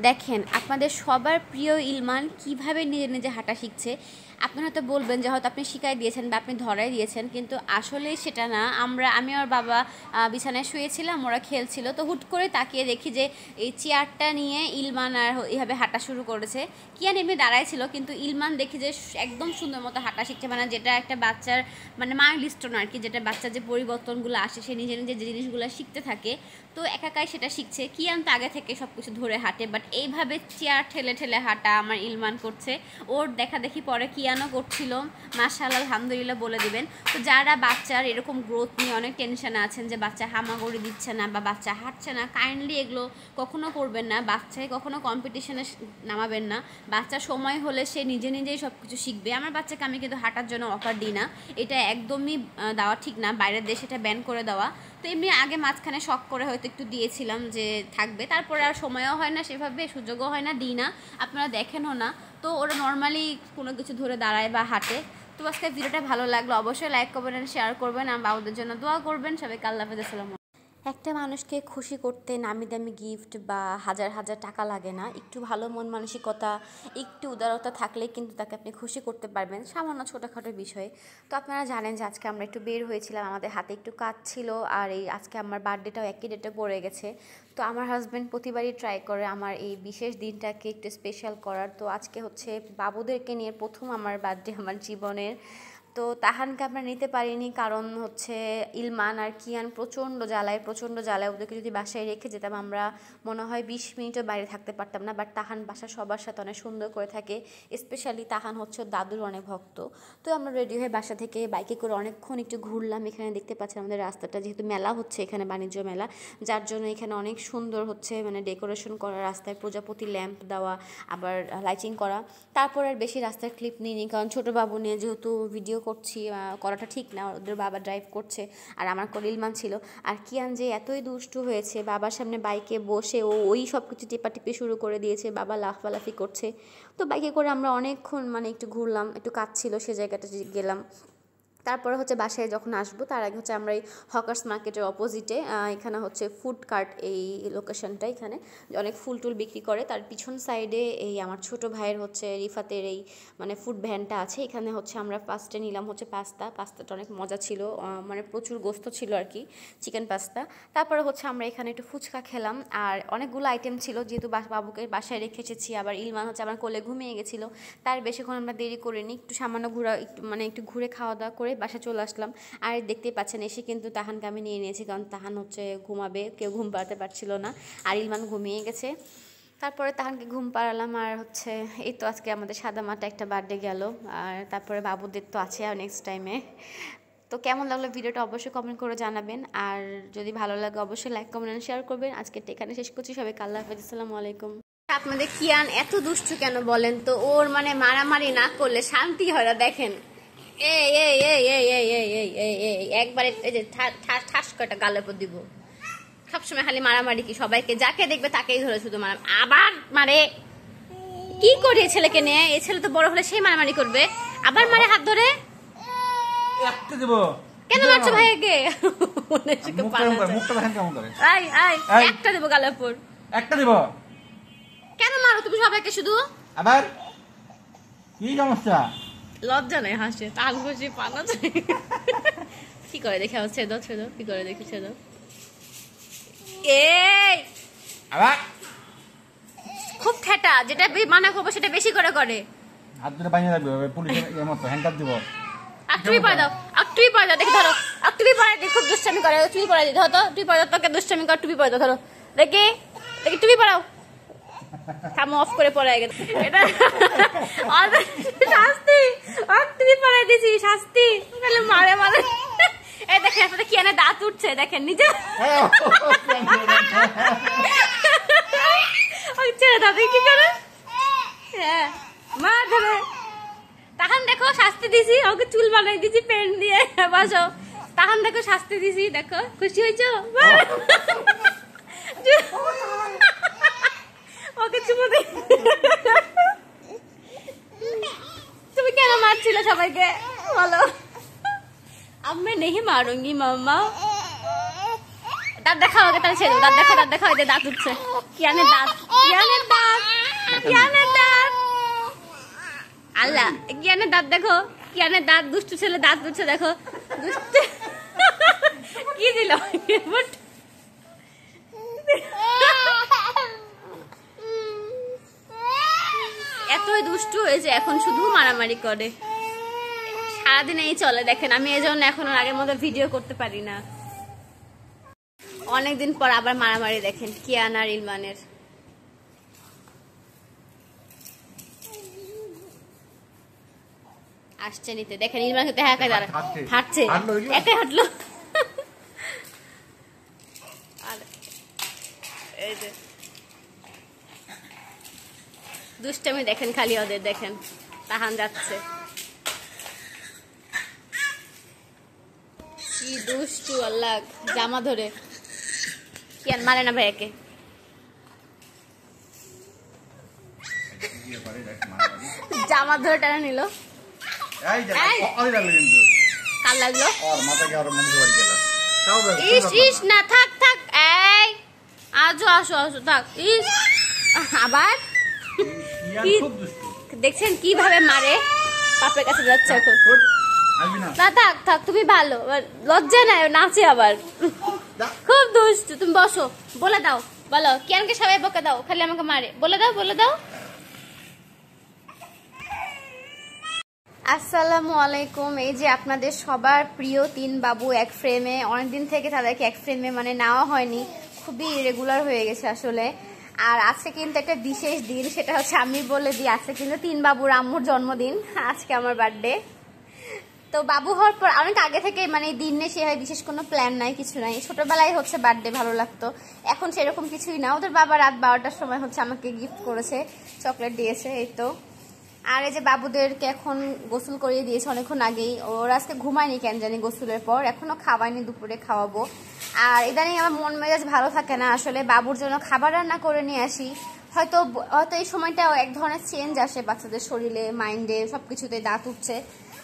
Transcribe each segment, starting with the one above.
দেখেন আপনাদের সবার প্রিয় ইলমান কিভাবে নিজে নিজে হাঁটা শিখছে। আপনারা হয়তো বলবেন যে হয়তো আপনি শিখাই দিয়েছেন বা আপনি ধরাই দিয়েছেন, কিন্তু আসলেই সেটা না। আমি আর বাবা বিছানায় শুয়েছিলাম, ওরা খেলছিল, তো হুট করে তাকিয়ে দেখি যে এই চেয়ারটা নিয়ে ইলমান আর এইভাবে হাঁটা শুরু করেছে। কিয়ান এমনি দাঁড়াই ছিল, কিন্তু ইলমান দেখি যে একদম সুন্দর মতো হাঁটা শিখছে, মানে যেটা একটা বাচ্চার মানে মাইলস্টোন আর কি, যেটা বাচ্চার যে পরিবর্তনগুলো আসে সে নিজে নিজে যে জিনিসগুলো শিখতে থাকে, তো একাকাই সেটা শিখছে। কিয়ান তো আগে থেকে সব কিছু ধরে হাঁটে, বাট এইভাবে চেয়ার ঠেলে ঠেলে হাঁটা আমার ইলমান করছে। ওর দেখা দেখি পরে কিয়ানও করছিল। মাশাআল্লাহ আলহামদুলিল্লাহ বলে দিবেন। তো যারা বাচ্চার এরকম গ্রোথ নিয়ে অনেক টেনশনে আছেন যে বাচ্চা হামাগুড়ি দিচ্ছে না বা বাচ্চা হাঁটছে না, কাইন্ডলি এগুলো কখনো করবেন না। বাচ্চাকে কখনো কম্পিটিশনে নামাবেন না। বাচ্চা সময় হলে সে নিজে নিজেই সব কিছু শিখবে। আমার বাচ্চাকে আমি কিন্তু হাঁটার জন্য অফার দিই না, এটা একদমই দেওয়া ঠিক না, বাইরের দেশে এটা ব্যান করে দেওয়া। তো এমনি আগে মাঝখানে শখ করে হয়তো একটু দিয়েছিলাম যে থাকবে, তারপরে আর সময়ও হয় না, সেভাবে সুযোগও হয় না, দিই না, আপনারা দেখেনও না। তো ওরা নর্মালি কোনো কিছু ধরে দাঁড়ায় বা হাঁটে। তো আজকে ভিডিওটা ভালো লাগলো, অবশ্যই লাইক করবেন, শেয়ার করবেন, আর বাবুদের জন্য দোয়া করবেন। সবাইকে আল্লাহ হাফেজ, আসসালামু। একটা মানুষকে খুশি করতে নামি দামি গিফট বা হাজার হাজার টাকা লাগে না, একটু ভালো মন মানসিকতা, একটু উদারতা থাকলে কিন্তু তাকে আপনি খুশি করতে পারবেন সামান্য ছোটোখাটো বিষয়ে। তো আপনারা জানেন যে আজকে আমরা একটু বের হয়েছিলাম, আমাদের হাতে একটু কাজ ছিল, আর এই আজকে আমার বার্থডেটাও একই ডেটে পড়ে গেছে। তো আমার হাজব্যান্ড প্রতিবারই ট্রাই করে আমার এই বিশেষ দিনটাকে একটু স্পেশাল করার। তো আজকে হচ্ছে বাবুদেরকে নিয়ে প্রথম আমার বার্থডে আমার জীবনের। তো তাহানকে আমরা নিতে পারিনি, কারণ হচ্ছে ইলমান আর কিয়ান প্রচণ্ড জ্বালায়। ওদেরকে যদি বাসায় রেখে যেতাম আমরা মনে হয় 20 মিনিটও বাইরে থাকতে পারতাম না। বাট তাহান বাসা সবার সাথে অনেক সুন্দর করে থাকে, স্পেশালি তাহান হচ্ছে দাদুর অনেক ভক্ত। তো আমরা রেডি হয়ে বাসা থেকে বাইকে করে অনেকক্ষণ একটু ঘুরলাম। এখানে দেখতে পাচ্ছি আমাদের রাস্তাটা, যেহেতু মেলা হচ্ছে এখানে, বাণিজ্য মেলা, যার জন্য এখানে অনেক সুন্দর হচ্ছে মানে ডেকোরেশন করা, রাস্তায় প্রজাপতি ল্যাম্প দেওয়া, আবার লাইটিং করা। তারপর আর বেশি রাস্তার ক্লিপ নিইনি, কারণ ছোটো বাবু নিয়ে যেহেতু ভিডিও করছি, করাটা ঠিক না। ওদের বাবা ড্রাইভ করছে আর আমার কোলে ইলমান ছিল। আর কিয়ান যে এতই দুষ্টু হয়েছে, বাবার সামনে বাইকে বসে ওই সব কিছু টিপাটিপি শুরু করে দিয়েছে, বাবা লাফালাফি করছে। তো বাইকে করে আমরা অনেকক্ষণ মানে একটু ঘুরলাম, একটু কাজ ছিল সে জায়গাটা গেলাম। তারপরে হচ্ছে বাসায় যখন আসবো তার আগে হচ্ছে আমরা এই হকার্স মার্কেটের অপোজিটে, এখানে হচ্ছে ফুড কার্ট, এই লোকেশনটা, এখানে অনেক ফুল টুল বিক্রি করে, তার পিছন সাইডে এই আমার ছোট ভাইয়ের হচ্ছে রিফাতের এই মানে ফুড ভ্যানটা আছে। এখানে হচ্ছে আমরা ফার্স্টে নিলাম হচ্ছে পাস্তাটা অনেক মজা ছিল, মানে প্রচুর গোস্ত ছিল আর কি, চিকেন পাস্তা। তারপরে হচ্ছে আমরা এখানে একটু ফুচকা খেলাম, আর অনেকগুলো আইটেম ছিল, যেহেতু বাবুকে বাসায় রেখে এসেছি, আবার ইলমান হচ্ছে আমার কোলে ঘুমিয়ে গেছিলো, তার বেশিক্ষণ আমরা দেরি করিনি, একটু সামান্য একটু ঘুরে খাওয়া দাওয়া করে বাসা চলে আসলাম। আর দেখতেই পাচ্ছেন এসে কিন্তু তাহানকে আমি নিয়ে নিয়েছি, কারণ তাহান হচ্ছে ঘুমাবে, কেউ ঘুম পাড়াতে পারছিল না, আর ইলমান ঘুমিয়ে গেছে। তারপরে তাহানকে ঘুম পাড়ালাম, আর হচ্ছে এই তো আজকে আমাদের সাদামাটা একটা বার্থডে গেল। আর তারপরে বাবুদের তো আছে আর নেক্সট টাইমে। তো কেমন লাগলো ভিডিওটা অবশ্যই কমেন্ট করে জানাবেন, আর যদি ভালো লাগে অবশ্যই লাইক কমেন্ট শেয়ার করবেন। আজকে এখানে শেষ করছি, সবাইকে আল্লাহ হাফেজ, আসসালামু আলাইকুম। আপনাদের কিয়ান এত দুষ্টু কেন বলেন তো? ওর মানে মারামারি না করলে শান্তি হয় না। দেখেন একবারে এই যে ঠাস কয়টা গালে পর দিব, সবসময় খালি মারামারি, কি সবাইকে যাকে দেখবে তাকেই ধরে শুধু মারা, আবার মারে। কি করি এই ছেলেকে নিয়ে? এই ছেলে তো বড় হলে সেই মারামারি করবে, আবার মারে হাত ধরে। কেন মারছো ভাইকে? একটা দেবো গালে পর, একটা দেবো। কেন মারো তুমি সবাইকে শুধু? আবার কি সমস্যা? লজ্জা নাই, হাসে তাল ঘষে পানা কি করে দেখে আমার ছেদ কি করে দেখি ছেদ। এই আবার খুব ঠেটা, যেটা মানা করবো সেটা বেশি করে করে। হাত ধরে বাইরে রাখবে, পুলিশের মতো হ্যান্ডকাপ দিব। আকটুই পড়ে দাও, আকটুই পড়ে দাও, দেখি ধরো, আকটুই পড়ে দি, খুব দুষ্টামি করে, চুরি পড়ে দি, ধরো তো টুপি পড়ে দাও, তোকে দুষ্টামি কর, টুপি পড়ে দাও, ধরো দেখি দেখি টুপি পড়াও। কাম অফ করে পড়ে গেছে, এটা শাস্তি, টুপি পড়াই দিয়েছি শাস্তি, মারে মারে। এই দেখেন আপনাদের কি এনে দাঁত উঠছে, দেখেন নিজে ছেড়ে দাও কি করে, হ্যাঁ মা ধরে। তখন দেখো শাস্তি দিছি, ওকে চুল বানাই দিছি পেন দিয়ে, বসো। তখন দেখো শাস্তি দিছি, দেখো খুশি হয়েছো? ওকে চুমো দে। তুমি কেন মারছিলে সবাইকে বলো? আমি नहीं मारूंगी मामा। দাঁত দেখাও, আগে তাহলে ছেড়ে দাঁত দেখাও, দাঁত দেখাও, দাঁত উঠছে, কিয়ানের দাঁত, কিয়ানের দাঁত। কিয়ানের দাঁত দেখো, কিয়ানের দাঁত, দুষ্টু ছেলে দাঁত দুচ্ছে দেখো, দুষ্টু কি দিল এতই দুষ্টু হয়েছে এখন, শুধু মারামারি করে, সারাদিন এই চলে। দেখেন আমি এই জন্য এখন আগের মতো ভিডিও করতে পারি না, অনেকদিন পর আবার মারামারি। দেখেন কিয়ান আর ইলমানের। আসছে নিতে, দেখেন ইলমান কিন্তু একা দাঁড়া হাঁটছে, একাই হাঁটলো। এই যে দুষ্টামি দেখেন খালি ওদের, দেখেন তাহান যাচ্ছে, কি দুষ্টু আল্লাহ, জামা ধরে। কিয়ান মারে না ভাইয়াকে, জামা ধরে টানা নিল। কার লাগলো? ইস ইস না, থাক থাক, এই আজো আসো আসো, থাক। ইস আবার দেখছেন কিভাবে মারে, বাপের কাছে যাচ্ছে এখন। না থাক থাক, তুমি ভালো, লজ্জা নাই, নাচে আবার, খুব দুষ্টু। তুমি বসো, বলে দাও, বলো কিয়ানকে সবাই বকে দাও, খালি আমাকে মারে, বলে দাও বলে দাও। আসসালামু আলাইকুম। এই যে আপনাদের সবার প্রিয় 3 বাবু এক ফ্রেমে, অনেকদিন থেকে তাদেরকে এক ফ্রেমে মানে নেওয়া হয়নি, খুবই ইরেগুলার হয়ে গেছে আসলে। আর আজকে কিন্তু একটা বিশেষ দিন, সেটা হচ্ছে আমি বলে দিই, আজকে কিন্তু 3 বাবুর আম্মুর জন্মদিন, আজকে আমার বার্থডে। তো বাবু হওয়ার পর অনেক আগে থেকে মানে দিন নেই, সে হয় বিশেষ কোনো প্ল্যান নাই, কিছু নাই। ছোটবেলায় হচ্ছে বার্থডে ভালো লাগতো, এখন সেরকম কিছুই না। ওদের বাবা রাত 12টার সময় হচ্ছে আমাকে গিফট করেছে, চকলেট দিয়েছে, এই তো। আর এই যে বাবুদেরকে এখন গোসল করিয়ে দিয়েছে অনেকক্ষণ আগেই, ওরা আজকে ঘুমায়নি কেন জানি গোসলের পর, এখনো খাওয়ায়নি, দুপুরে খাওয়াবো। আর ইদানিং আমার মন মেজাজ ভালো থাকে না আসলে, বাবুর জন্য খাবার রান্না করে নিয়ে আসি, হয়তো হয়তো এই সময়টা এক ধরনের চেঞ্জ আসে বাচ্চাদের শরীরে, মাইন্ডে, সবকিছুতে দাঁত উঠছে,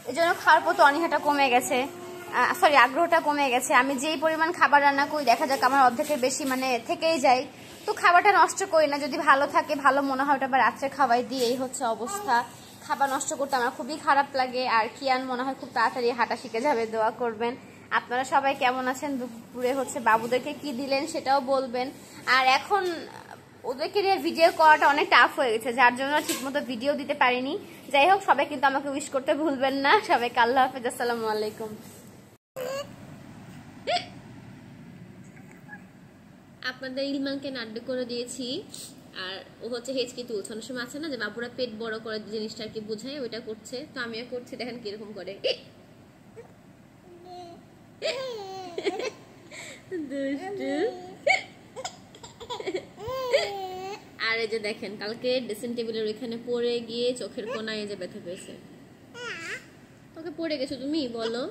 এই জন্য খাওয়ার প্রতি অনীহাটা কমে গেছে, সরি আগ্রহটা কমে গেছে। আমি যেই পরিমাণ খাবার রান্না করি দেখা যাক আমার অর্ধেকের বেশি মানে থেকেই যায়, তো খাবারটা নষ্ট করি না, যদি ভালো থাকে ভালো মনে হয় ওটা আবার রাত্রে খাওয়াই দিই, এই হচ্ছে অবস্থা। খাবার নষ্ট করতে আমার খুবই খারাপ লাগে। আর কিয়ান মনে হয় খুব তাড়াতাড়ি হাঁটা শিখে যাবে, দোয়া করবেন। আপনারা সবাই কেমন আছেন, দুপুরে হচ্ছে বাবুদেরকে কি দিলেন সেটাও বলবেন। আর এখন ওদেরকে নিয়ে ভিডিও করাটা অনেক টাফ হয়ে গেছে, যার জন্য ঠিকমতো ভিডিও দিতে পারিনি। যাই হোক, সবাই কিন্তু আমাকে উইশ করতে ভুলবেন না। সবাইকে আল্লাহ হাফেজ, আসসালামু আলাইকুম। আপনাদের ইলমানকে নাড্ডু করে দিয়েছি, আর ও হচ্ছে হেঁচকি তুলছে। অনেক সময় আছে না যে বাবুরা পেট বড় করে জিনিসটা আর কি বোঝায়, ওইটা করছে, তো আমিও করছি, দেখেন কিরকম করে। আর এই যে দেখেন কালকে ড্রেসিং টেবিলের ওইখানে পড়ে গিয়ে চোখের কোনায় এই যে ব্যথা পেয়েছে। তোকে পড়ে গেছো তুমি, বলো।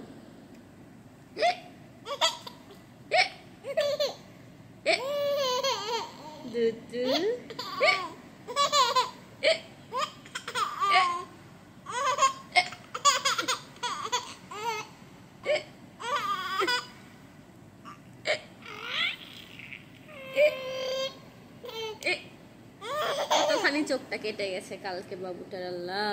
কতখানি চোখটা কেটে গেছে কালকে বাবুটার, আল্লাহ।